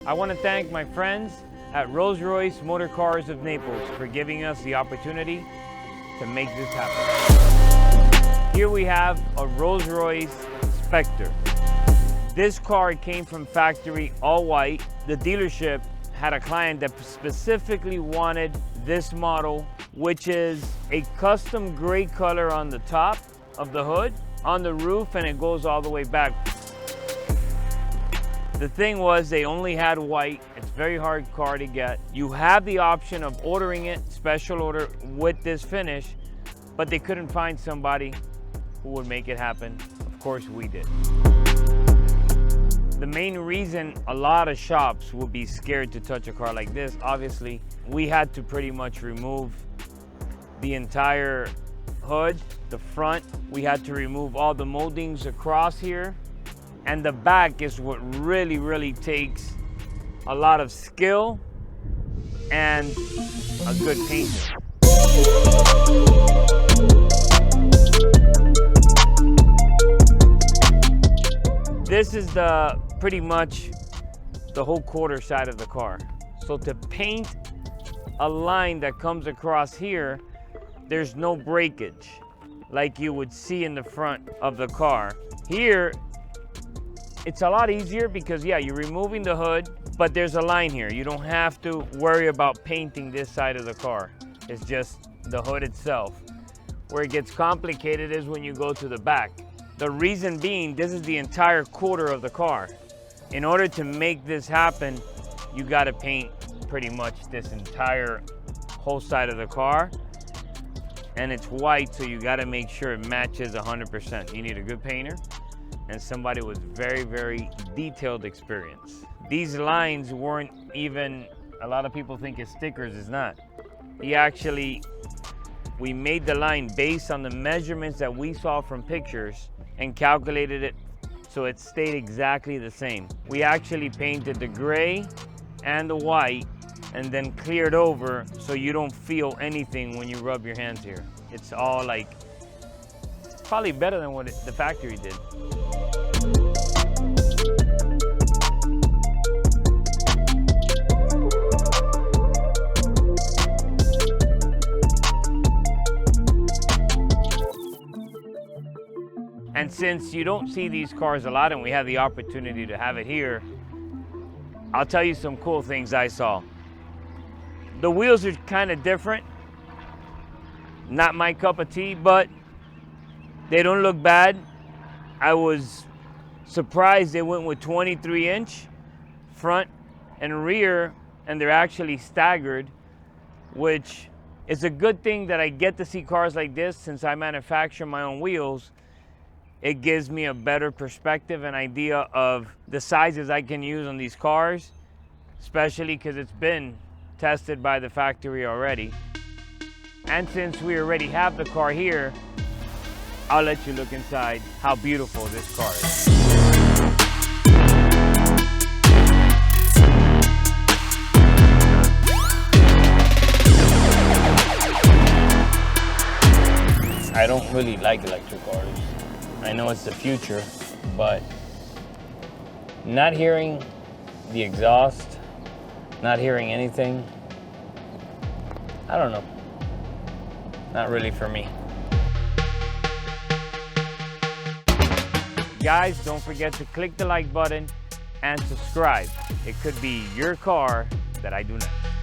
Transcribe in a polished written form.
I want to thank my friends at Rolls-Royce Motor Cars of Naples for giving us the opportunity to make this happen. Here we have a Rolls-Royce Spectre. This car came from factory all white. The dealership had a client that specifically wanted this model, which is a custom gray color on the top of the hood, on the roof, and it goes all the way back. The thing was, they only had white. It's a very hard car to get. You have the option of ordering it, special order, with this finish, but they couldn't find somebody who would make it happen. Of course, we did. The main reason a lot of shops would be scared to touch a car like this, obviously, we had to pretty much remove the entire hood, the front. We had to remove all the moldings across here. And the back is what really takes a lot of skill and a good painter. This is pretty much the whole quarter side of the car. So to paint a line that comes across here, there's no breakage like you would see in the front of the car. Here, it's a lot easier because, yeah, you're removing the hood, but there's a line here. You don't have to worry about painting this side of the car. It's just the hood itself. Where it gets complicated is when you go to the back. The reason being, this is the entire quarter of the car. In order to make this happen, you gotta paint pretty much this entire whole side of the car. And it's white, so you gotta make sure it matches 100%. You need a good painter and somebody with very detailed experience. These lines weren't even, a lot of people think it's stickers, it's not. We made the line based on the measurements that we saw from pictures and calculated it so it stayed exactly the same. We actually painted the gray and the white and then cleared over so you don't feel anything when you rub your hands here. It's all like, probably better than what the factory did. And since you don't see these cars a lot and we have the opportunity to have it here, I'll tell you some cool things I saw. The wheels are kind of different. Not my cup of tea, but they don't look bad. I was surprised they went with 23-inch front and rear, and they're actually staggered, which is a good thing that I get to see cars like this. Since I manufacture my own wheels, it gives me a better perspective and idea of the sizes I can use on these cars, especially because it's been tested by the factory already. And since we already have the car here, I'll let you look inside how beautiful this car is. I don't really like electric cars. I know it's the future, but not hearing the exhaust, not hearing anything, I don't know. Not really for me. Guys, don't forget to click the like button and subscribe. It could be your car that I do next.